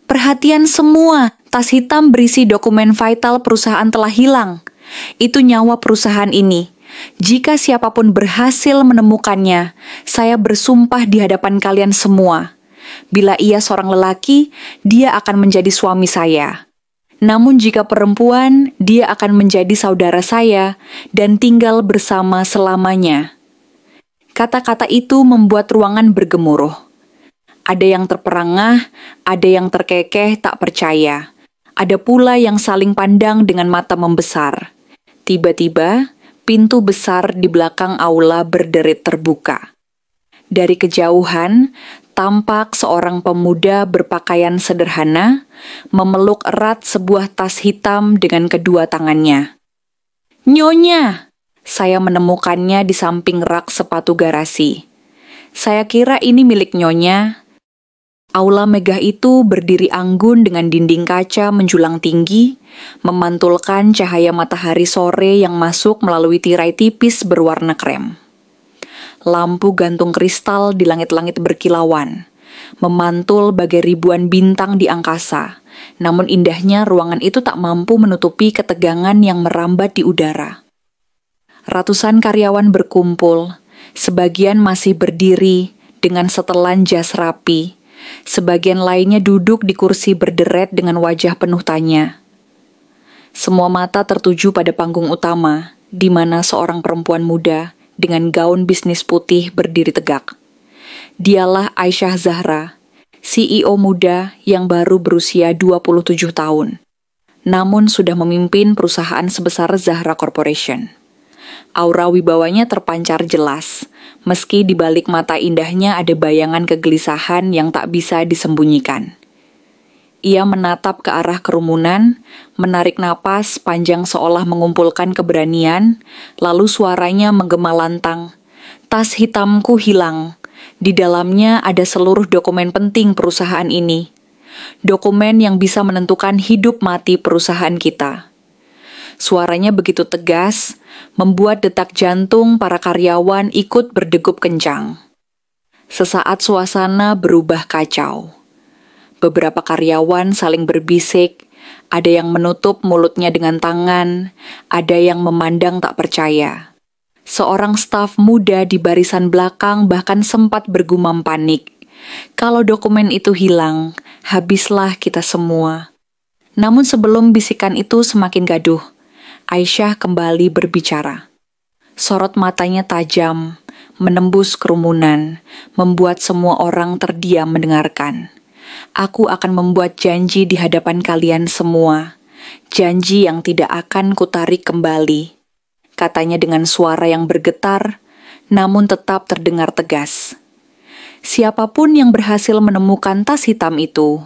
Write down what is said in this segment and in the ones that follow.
Perhatian semua, tas hitam berisi dokumen vital perusahaan telah hilang. Itu nyawa perusahaan ini. Jika siapapun berhasil menemukannya, saya bersumpah di hadapan kalian semua. Bila ia seorang lelaki, dia akan menjadi suami saya. Namun jika perempuan, dia akan menjadi saudara saya dan tinggal bersama selamanya. Kata-kata itu membuat ruangan bergemuruh. Ada yang terperangah, ada yang terkekeh tak percaya. Ada pula yang saling pandang dengan mata membesar. Tiba-tiba, pintu besar di belakang aula berderit terbuka. Dari kejauhan, tampak seorang pemuda berpakaian sederhana, memeluk erat sebuah tas hitam dengan kedua tangannya. "Nyonya!" Saya menemukannya di samping rak sepatu garasi. Saya kira ini milik Nyonya. Aula megah itu berdiri anggun dengan dinding kaca menjulang tinggi, memantulkan cahaya matahari sore yang masuk melalui tirai tipis berwarna krem. Lampu gantung kristal di langit-langit berkilauan, memantul bagai ribuan bintang di angkasa, namun indahnya ruangan itu tak mampu menutupi ketegangan yang merambat di udara. Ratusan karyawan berkumpul, sebagian masih berdiri dengan setelan jas rapi, sebagian lainnya duduk di kursi berderet dengan wajah penuh tanya. Semua mata tertuju pada panggung utama, di mana seorang perempuan muda dengan gaun bisnis putih berdiri tegak. Dialah Aisyah Zahra, CEO muda yang baru berusia 27 tahun, namun sudah memimpin perusahaan sebesar Zahra Corporation. Aura wibawanya terpancar jelas, meski di balik mata indahnya ada bayangan kegelisahan yang tak bisa disembunyikan. Ia menatap ke arah kerumunan, menarik napas panjang seolah mengumpulkan keberanian, lalu suaranya menggema lantang. "Tas hitamku hilang. Di dalamnya ada seluruh dokumen penting perusahaan ini. Dokumen yang bisa menentukan hidup mati perusahaan kita." Suaranya begitu tegas, membuat detak jantung para karyawan ikut berdegup kencang. Sesaat suasana berubah kacau. Beberapa karyawan saling berbisik, ada yang menutup mulutnya dengan tangan, ada yang memandang tak percaya. Seorang staf muda di barisan belakang bahkan sempat bergumam panik. Kalau dokumen itu hilang, habislah kita semua. Namun sebelum bisikan itu semakin gaduh, Aisyah kembali berbicara. Sorot matanya tajam, menembus kerumunan, membuat semua orang terdiam mendengarkan. "Aku akan membuat janji di hadapan kalian semua. Janji yang tidak akan kutarik kembali," katanya dengan suara yang bergetar, namun tetap terdengar tegas. "Siapapun yang berhasil menemukan tas hitam itu,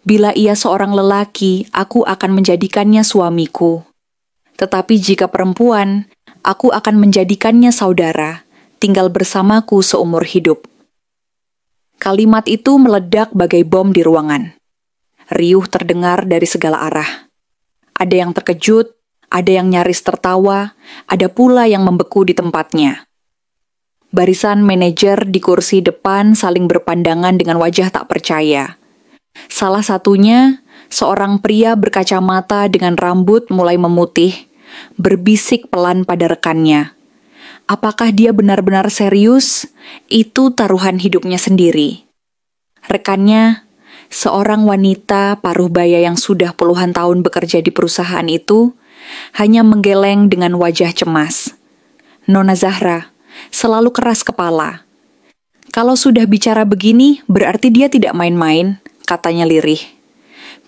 bila ia seorang lelaki, aku akan menjadikannya suamiku. Tetapi jika perempuan, aku akan menjadikannya saudara, tinggal bersamaku seumur hidup." Kalimat itu meledak bagai bom di ruangan. Riuh terdengar dari segala arah. Ada yang terkejut, ada yang nyaris tertawa, ada pula yang membeku di tempatnya. Barisan manajer di kursi depan saling berpandangan dengan wajah tak percaya. Salah satunya, seorang pria berkacamata dengan rambut mulai memutih, berbisik pelan pada rekannya. Apakah dia benar-benar serius? Itu taruhan hidupnya sendiri. Rekannya, seorang wanita paruh baya yang sudah puluhan tahun bekerja di perusahaan itu, hanya menggeleng dengan wajah cemas. "Nona Zahra, selalu keras kepala. Kalau sudah bicara begini, berarti dia tidak main-main," katanya lirih.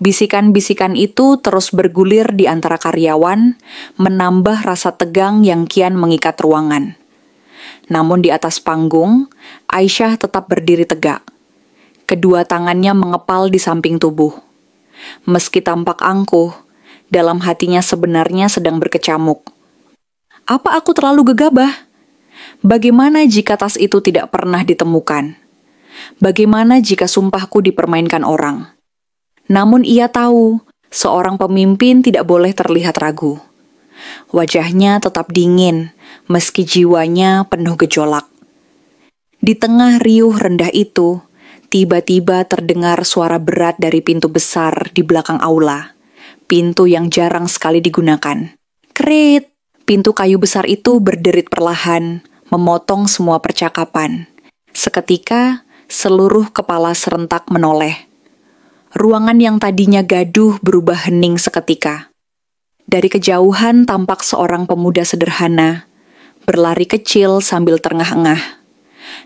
Bisikan-bisikan itu terus bergulir di antara karyawan, menambah rasa tegang yang kian mengikat ruangan. Namun di atas panggung, Aisyah tetap berdiri tegak. Kedua tangannya mengepal di samping tubuh. Meski tampak angkuh, dalam hatinya sebenarnya sedang berkecamuk. Apa aku terlalu gegabah? Bagaimana jika tas itu tidak pernah ditemukan? Bagaimana jika sumpahku dipermainkan orang? Namun ia tahu, seorang pemimpin tidak boleh terlihat ragu. Wajahnya tetap dingin, meski jiwanya penuh gejolak. Di tengah riuh rendah itu, Tiba-tiba terdengar suara berat dari pintu besar di belakang aula. Pintu yang jarang sekali digunakan. Krit! Pintu kayu besar itu berderit perlahan, memotong semua percakapan. Seketika, seluruh kepala serentak menoleh. Ruangan yang tadinya gaduh berubah hening seketika. Dari kejauhan tampak seorang pemuda sederhana, berlari kecil sambil terengah-engah.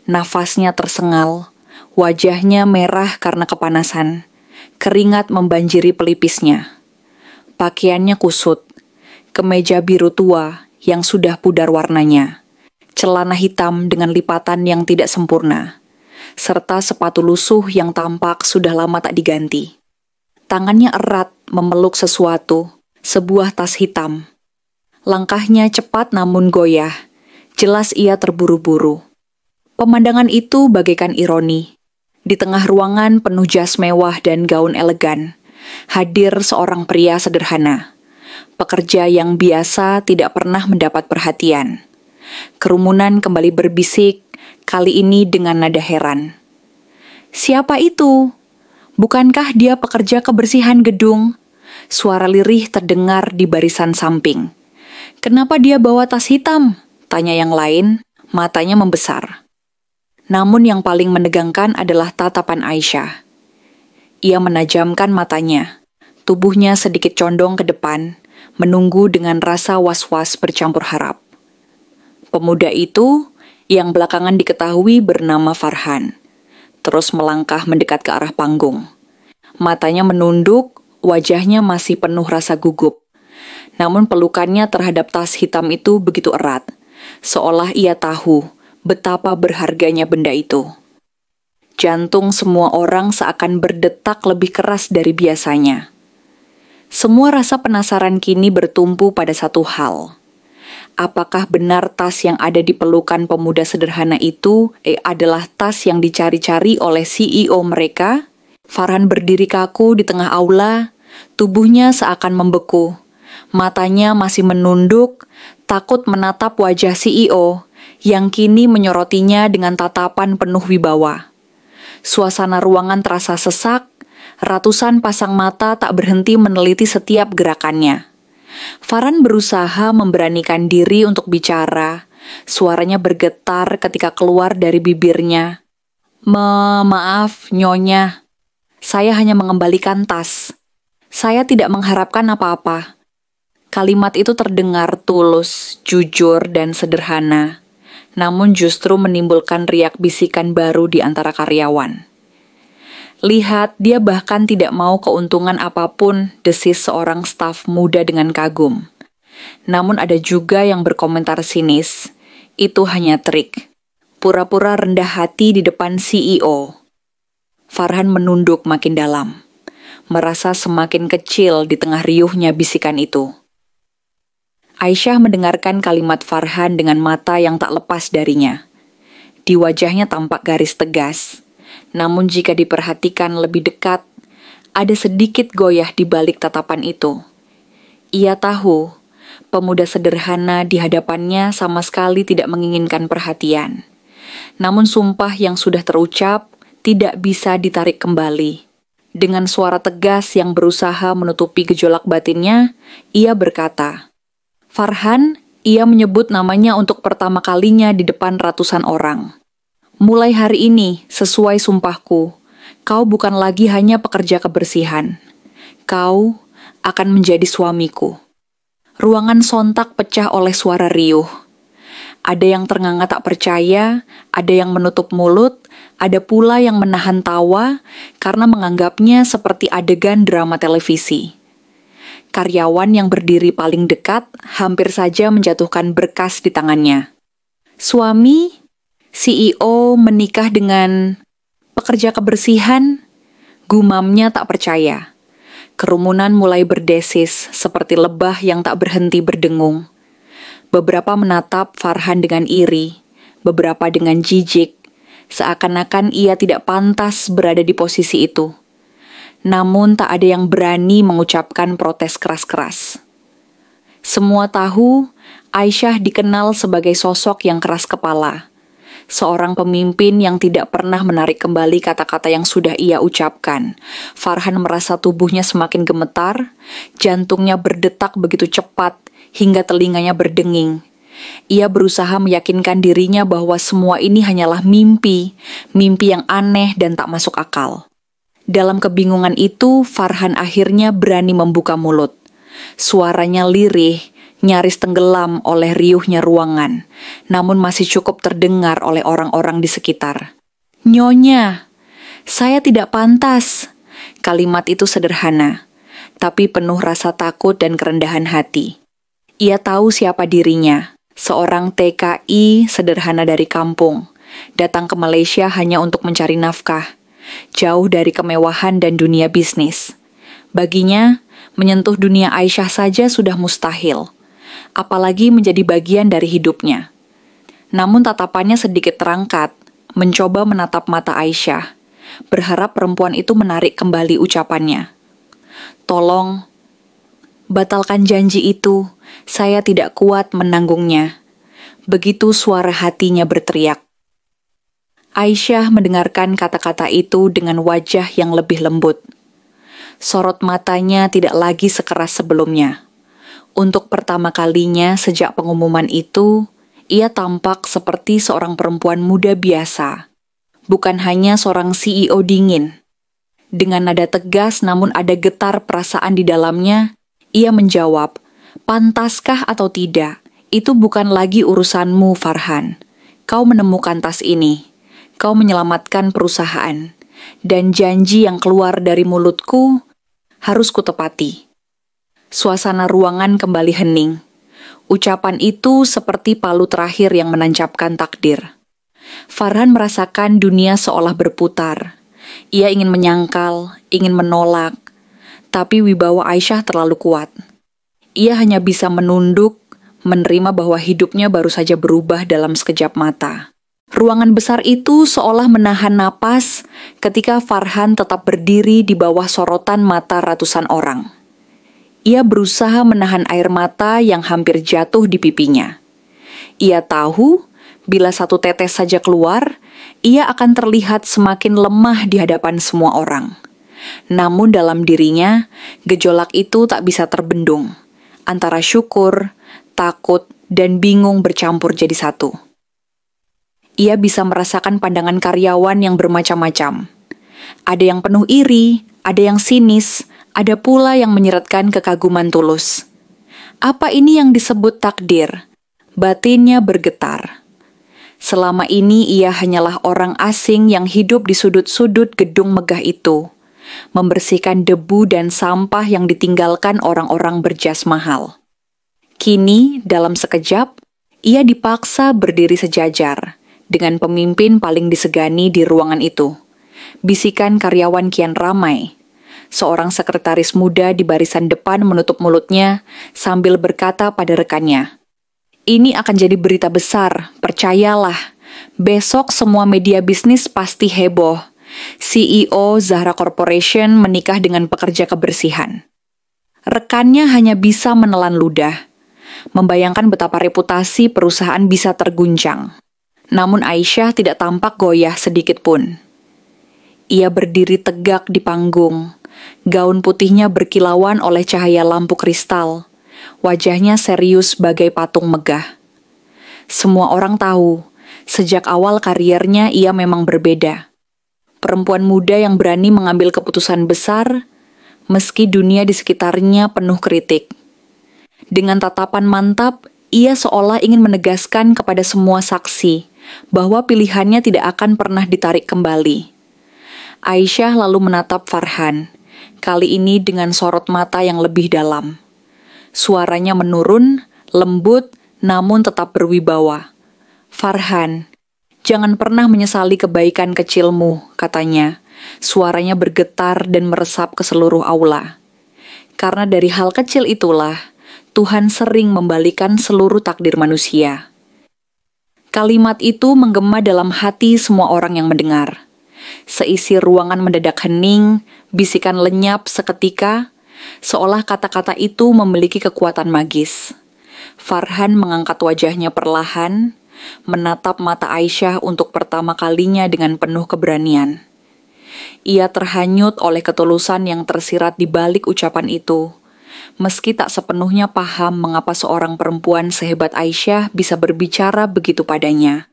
Nafasnya tersengal, wajahnya merah karena kepanasan. Keringat membanjiri pelipisnya. Pakaiannya kusut, kemeja biru tua yang sudah pudar warnanya, celana hitam dengan lipatan yang tidak sempurna, serta sepatu lusuh yang tampak sudah lama tak diganti. Tangannya erat memeluk sesuatu, sebuah tas hitam. Langkahnya cepat namun goyah, jelas ia terburu-buru. Pemandangan itu bagaikan ironi. Di tengah ruangan penuh jas mewah dan gaun elegan, hadir seorang pria sederhana. Pekerja yang biasa tidak pernah mendapat perhatian. Kerumunan kembali berbisik, kali ini dengan nada heran. Siapa itu? Bukankah dia pekerja kebersihan gedung? Suara lirih terdengar di barisan samping. Kenapa dia bawa tas hitam? Tanya yang lain, matanya membesar. Namun yang paling menegangkan adalah tatapan Aisyah. Ia menajamkan matanya, tubuhnya sedikit condong ke depan, menunggu dengan rasa was-was bercampur harap. Pemuda itu, yang belakangan diketahui bernama Farhan, terus melangkah mendekat ke arah panggung. Matanya menunduk, wajahnya masih penuh rasa gugup. Namun pelukannya terhadap tas hitam itu begitu erat, seolah ia tahu betapa berharganya benda itu. Jantung semua orang seakan berdetak lebih keras dari biasanya. Semua rasa penasaran kini bertumpu pada satu hal. Apakah benar tas yang ada di pelukan pemuda sederhana itu adalah tas yang dicari-cari oleh CEO mereka? Farhan berdiri kaku di tengah aula, tubuhnya seakan membeku. Matanya masih menunduk, takut menatap wajah CEO yang kini menyorotinya dengan tatapan penuh wibawa. Suasana ruangan terasa sesak, ratusan pasang mata tak berhenti meneliti setiap gerakannya. Farhan berusaha memberanikan diri untuk bicara. Suaranya bergetar ketika keluar dari bibirnya. Maaf, Nyonya. Saya hanya mengembalikan tas. Saya tidak mengharapkan apa-apa. Kalimat itu terdengar tulus, jujur, dan sederhana, namun justru menimbulkan riak bisikan baru di antara karyawan. Lihat, dia bahkan tidak mau keuntungan apapun, desis seorang staf muda dengan kagum. Namun ada juga yang berkomentar sinis, itu hanya trik. Pura-pura rendah hati di depan CEO. Farhan menunduk makin dalam, merasa semakin kecil di tengah riuhnya bisikan itu. Aisyah mendengarkan kalimat Farhan dengan mata yang tak lepas darinya. Di wajahnya tampak garis tegas, namun jika diperhatikan lebih dekat, ada sedikit goyah di balik tatapan itu. Ia tahu, pemuda sederhana di hadapannya sama sekali tidak menginginkan perhatian. Namun sumpah yang sudah terucap tidak bisa ditarik kembali. Dengan suara tegas yang berusaha menutupi gejolak batinnya, ia berkata, Farhan, ia menyebut namanya untuk pertama kalinya di depan ratusan orang. Mulai hari ini, sesuai sumpahku, kau bukan lagi hanya pekerja kebersihan. Kau akan menjadi suamiku. Ruangan sontak pecah oleh suara riuh. Ada yang ternganga tak percaya, ada yang menutup mulut, ada pula yang menahan tawa karena menganggapnya seperti adegan drama televisi. Karyawan yang berdiri paling dekat hampir saja menjatuhkan berkas di tangannya. Suami, CEO menikah dengan pekerja kebersihan, gumamnya tak percaya. Kerumunan mulai berdesis seperti lebah yang tak berhenti berdengung. Beberapa menatap Farhan dengan iri, beberapa dengan jijik, seakan-akan ia tidak pantas berada di posisi itu. Namun tak ada yang berani mengucapkan protes keras-keras. Semua tahu Aisyah dikenal sebagai sosok yang keras kepala, Seorang pemimpin yang tidak pernah menarik kembali kata-kata yang sudah ia ucapkan. Farhan merasa tubuhnya semakin gemetar, jantungnya berdetak begitu cepat, hingga telinganya berdenging. Ia berusaha meyakinkan dirinya bahwa semua ini hanyalah mimpi yang aneh dan tak masuk akal. Dalam kebingungan itu, Farhan akhirnya berani membuka mulut. Suaranya lirih, nyaris tenggelam oleh riuhnya ruangan, namun masih cukup terdengar oleh orang-orang di sekitar. "Nyonya, saya tidak pantas." Kalimat itu sederhana, tapi penuh rasa takut dan kerendahan hati. Ia tahu siapa dirinya, seorang TKI sederhana dari kampung, datang ke Malaysia hanya untuk mencari nafkah, jauh dari kemewahan dan dunia bisnis. Baginya, menyentuh dunia Aisyah saja sudah mustahil, apalagi menjadi bagian dari hidupnya. Namun tatapannya sedikit terangkat, mencoba menatap mata Aisyah, berharap perempuan itu menarik kembali ucapannya. "Tolong, batalkan janji itu, saya tidak kuat menanggungnya." Begitu suara hatinya berteriak. Aisyah mendengarkan kata-kata itu dengan wajah yang lebih lembut. Sorot matanya tidak lagi sekeras sebelumnya. Untuk pertama kalinya sejak pengumuman itu, ia tampak seperti seorang perempuan muda biasa, bukan hanya seorang CEO dingin. Dengan nada tegas namun ada getar perasaan di dalamnya, ia menjawab, "Pantaskah atau tidak, itu bukan lagi urusanmu, Farhan. Kau menemukan tas ini, kau menyelamatkan perusahaan, dan janji yang keluar dari mulutku harus kutepati." Suasana ruangan kembali hening. Ucapan itu seperti palu terakhir yang menancapkan takdir. Farhan merasakan dunia seolah berputar. Ia ingin menyangkal, ingin menolak, tapi wibawa Aisyah terlalu kuat. Ia hanya bisa menunduk, menerima bahwa hidupnya baru saja berubah dalam sekejap mata. Ruangan besar itu seolah menahan napas ketika Farhan tetap berdiri di bawah sorotan mata ratusan orang. Ia berusaha menahan air mata yang hampir jatuh di pipinya. Ia tahu, bila satu tetes saja keluar, ia akan terlihat semakin lemah di hadapan semua orang. Namun dalam dirinya, gejolak itu tak bisa terbendung. Antara syukur, takut, dan bingung bercampur jadi satu. Ia bisa merasakan pandangan karyawan yang bermacam-macam. Ada yang penuh iri, ada yang sinis, ada pula yang menyeretkan kekaguman tulus. Apa ini yang disebut takdir? Batinnya bergetar. Selama ini ia hanyalah orang asing yang hidup di sudut-sudut gedung megah itu, membersihkan debu dan sampah yang ditinggalkan orang-orang berjas mahal. Kini, dalam sekejap, ia dipaksa berdiri sejajar dengan pemimpin paling disegani di ruangan itu. Bisikan karyawan kian ramai. Seorang sekretaris muda di barisan depan menutup mulutnya sambil berkata pada rekannya, "Ini akan jadi berita besar, percayalah. Besok semua media bisnis pasti heboh. CEO Zahra Corporation menikah dengan pekerja kebersihan." Rekannya hanya bisa menelan ludah, membayangkan betapa reputasi perusahaan bisa terguncang. Namun Aisyah tidak tampak goyah sedikit pun. Ia berdiri tegak di panggung. Gaun putihnya berkilauan oleh cahaya lampu kristal. Wajahnya serius bagai patung megah. Semua orang tahu, sejak awal kariernya ia memang berbeda. Perempuan muda yang berani mengambil keputusan besar, meski dunia di sekitarnya penuh kritik. Dengan tatapan mantap, ia seolah ingin menegaskan kepada semua saksi bahwa pilihannya tidak akan pernah ditarik kembali. Aisyah lalu menatap Farhan, kali ini dengan sorot mata yang lebih dalam. Suaranya menurun, lembut, namun tetap berwibawa. "Farhan, jangan pernah menyesali kebaikan kecilmu," katanya. Suaranya bergetar dan meresap ke seluruh aula. Karena dari hal kecil itulah, Tuhan sering membalikan seluruh takdir manusia. Kalimat itu menggema dalam hati semua orang yang mendengar. Seisi ruangan mendadak hening, bisikan lenyap seketika, seolah kata-kata itu memiliki kekuatan magis. Farhan mengangkat wajahnya perlahan, menatap mata Aisyah untuk pertama kalinya dengan penuh keberanian. Ia terhanyut oleh ketulusan yang tersirat di balik ucapan itu, meski tak sepenuhnya paham mengapa seorang perempuan sehebat Aisyah bisa berbicara begitu padanya.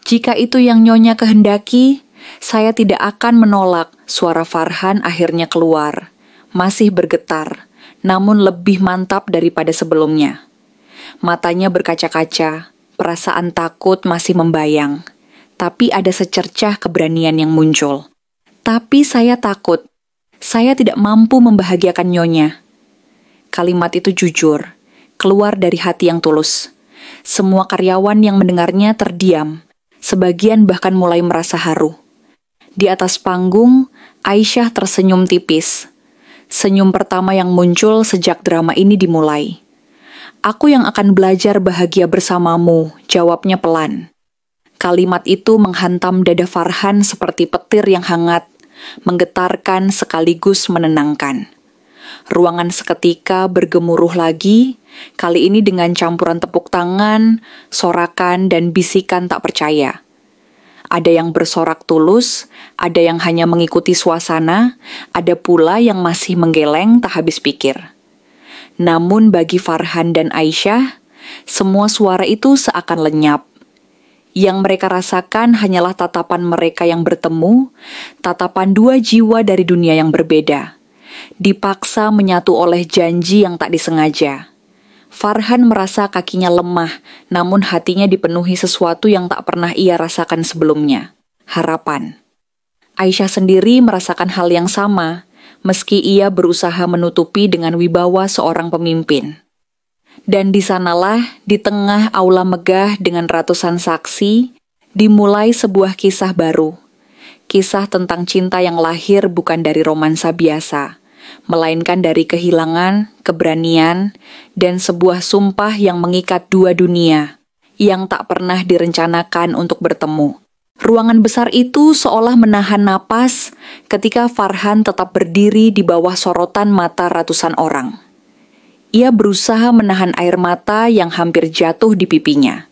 Jika itu yang Nyonya kehendaki, saya tidak akan menolak. Suara Farhan akhirnya keluar, masih bergetar, namun lebih mantap daripada sebelumnya. Matanya berkaca-kaca, perasaan takut masih membayang, tapi ada secercah keberanian yang muncul. Tapi saya takut, saya tidak mampu membahagiakan Nyonya. Kalimat itu jujur, keluar dari hati yang tulus. Semua karyawan yang mendengarnya terdiam, sebagian bahkan mulai merasa haru. Di atas panggung, Aisyah tersenyum tipis. Senyum pertama yang muncul sejak drama ini dimulai. "Aku yang akan belajar bahagia bersamamu," jawabnya pelan. Kalimat itu menghantam dada Farhan seperti petir yang hangat, menggetarkan sekaligus menenangkan. Ruangan seketika bergemuruh lagi, kali ini dengan campuran tepuk tangan, sorakan, dan bisikan tak percaya. Ada yang bersorak tulus, ada yang hanya mengikuti suasana, ada pula yang masih menggeleng tak habis pikir. Namun bagi Farhan dan Aisyah, semua suara itu seakan lenyap. Yang mereka rasakan hanyalah tatapan mereka yang bertemu, tatapan dua jiwa dari dunia yang berbeda. Dipaksa menyatu oleh janji yang tak disengaja. Farhan merasa kakinya lemah, namun hatinya dipenuhi sesuatu yang tak pernah ia rasakan sebelumnya. Harapan. Aisyah sendiri merasakan hal yang sama, meski ia berusaha menutupi dengan wibawa seorang pemimpin. Dan di sanalah, di tengah aula megah dengan ratusan saksi, dimulai sebuah kisah baru. Kisah tentang cinta yang lahir bukan dari romansa biasa, melainkan dari kehilangan, keberanian, dan sebuah sumpah yang mengikat dua dunia, yang tak pernah direncanakan untuk bertemu. Ruangan besar itu seolah menahan napas ketika Farhan tetap berdiri di bawah sorotan mata ratusan orang. Ia berusaha menahan air mata yang hampir jatuh di pipinya.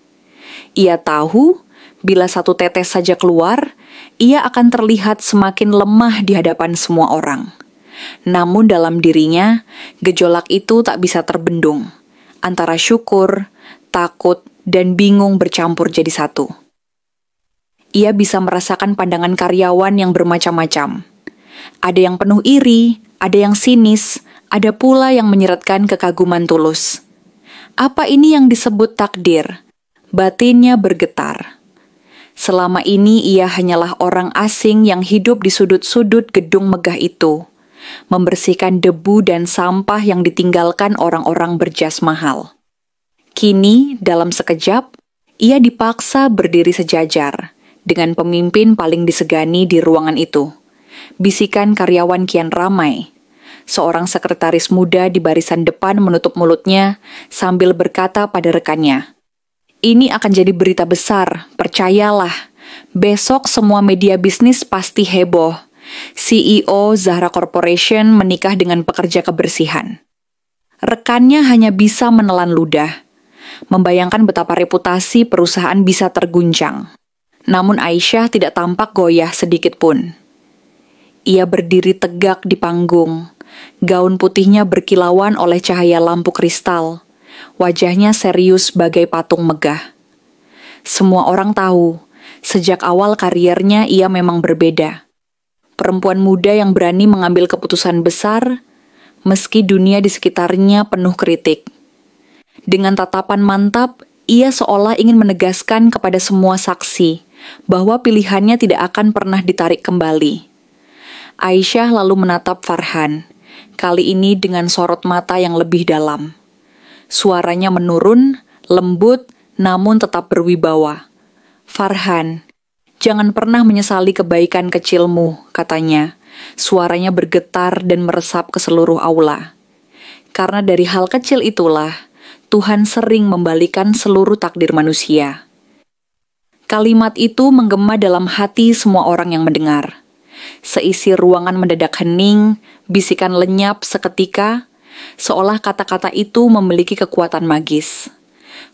Ia tahu, bila satu tetes saja keluar, ia akan terlihat semakin lemah di hadapan semua orang. Namun dalam dirinya, gejolak itu tak bisa terbendung. Antara syukur, takut, dan bingung bercampur jadi satu. Ia bisa merasakan pandangan karyawan yang bermacam-macam. Ada yang penuh iri, ada yang sinis, ada pula yang menyeretkan kekaguman tulus. Apa ini yang disebut takdir? Batinnya bergetar. Selama ini ia hanyalah orang asing yang hidup di sudut-sudut gedung megah itu, membersihkan debu dan sampah yang ditinggalkan orang-orang berjas mahal. Kini, dalam sekejap, ia dipaksa berdiri sejajar dengan pemimpin paling disegani di ruangan itu. Bisikan karyawan kian ramai. Seorang sekretaris muda di barisan depan menutup mulutnya sambil berkata pada rekannya, "Ini akan jadi berita besar, percayalah. Besok semua media bisnis pasti heboh. CEO Zahra Corporation menikah dengan pekerja kebersihan." Rekannya hanya bisa menelan ludah, membayangkan betapa reputasi perusahaan bisa terguncang. Namun Aisyah tidak tampak goyah sedikit pun. Ia berdiri tegak di panggung, gaun putihnya berkilauan oleh cahaya lampu kristal, wajahnya serius bagai patung megah. Semua orang tahu, sejak awal kariernya ia memang berbeda. Perempuan muda yang berani mengambil keputusan besar, meski dunia di sekitarnya penuh kritik. Dengan tatapan mantap, ia seolah ingin menegaskan kepada semua saksi bahwa pilihannya tidak akan pernah ditarik kembali. Aisyah lalu menatap Farhan, kali ini dengan sorot mata yang lebih dalam. Suaranya menurun, lembut, namun tetap berwibawa. "Farhan, jangan pernah menyesali kebaikan kecilmu," katanya. Suaranya bergetar dan meresap ke seluruh aula. Karena dari hal kecil itulah, Tuhan sering membalikan seluruh takdir manusia. Kalimat itu menggema dalam hati semua orang yang mendengar. Seisi ruangan mendadak hening, bisikan lenyap seketika, seolah kata-kata itu memiliki kekuatan magis.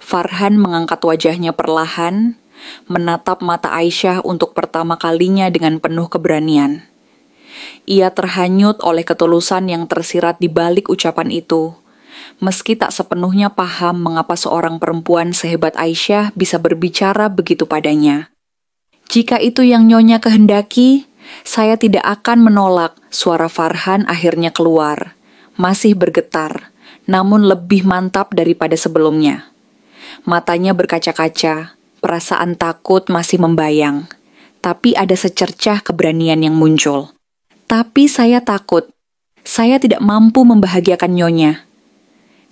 Farhan mengangkat wajahnya perlahan, menatap mata Aisyah untuk pertama kalinya dengan penuh keberanian. Ia terhanyut oleh ketulusan yang tersirat di balik ucapan itu, meski tak sepenuhnya paham mengapa seorang perempuan sehebat Aisyah bisa berbicara begitu padanya. Jika itu yang Nyonya kehendaki, saya tidak akan menolak. Suara Farhan akhirnya keluar, masih bergetar, namun lebih mantap daripada sebelumnya. Matanya berkaca-kaca, perasaan takut masih membayang, tapi ada secercah keberanian yang muncul. Tapi saya takut, saya tidak mampu membahagiakan Nyonya.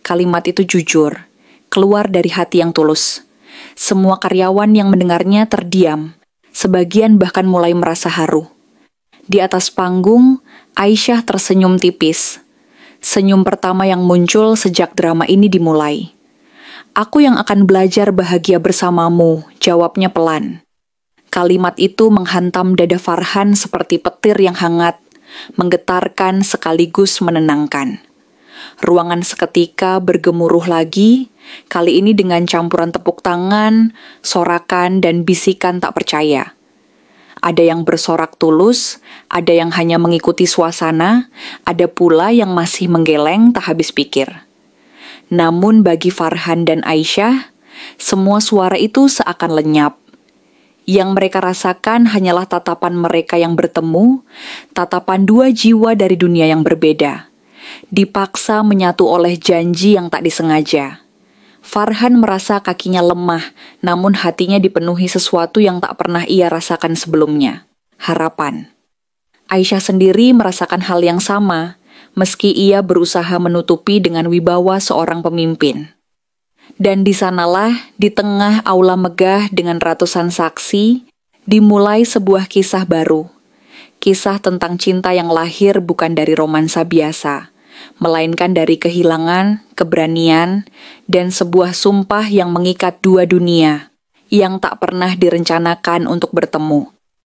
Kalimat itu jujur, keluar dari hati yang tulus. Semua karyawan yang mendengarnya terdiam, sebagian bahkan mulai merasa haru. Di atas panggung, Aisyah tersenyum tipis. Senyum pertama yang muncul sejak drama ini dimulai. "Aku yang akan belajar bahagia bersamamu," jawabnya pelan. Kalimat itu menghantam dada Farhan seperti petir yang hangat, menggetarkan sekaligus menenangkan. Ruangan seketika bergemuruh lagi, kali ini dengan campuran tepuk tangan, sorakan, dan bisikan tak percaya. Ada yang bersorak tulus, ada yang hanya mengikuti suasana, ada pula yang masih menggeleng tak habis pikir. Namun bagi Farhan dan Aisyah, semua suara itu seakan lenyap. Yang mereka rasakan hanyalah tatapan mereka yang bertemu, tatapan dua jiwa dari dunia yang berbeda, dipaksa menyatu oleh janji yang tak disengaja. Farhan merasa kakinya lemah, namun hatinya dipenuhi sesuatu yang tak pernah ia rasakan sebelumnya, harapan. Aisyah sendiri merasakan hal yang sama, meski ia berusaha menutupi dengan wibawa seorang pemimpin. Dan di sanalah, di tengah aula megah dengan ratusan saksi, dimulai sebuah kisah baru. Kisah tentang cinta yang lahir bukan dari romansa biasa, melainkan dari kehilangan, keberanian, dan sebuah sumpah yang mengikat dua dunia, yang tak pernah direncanakan untuk bertemu.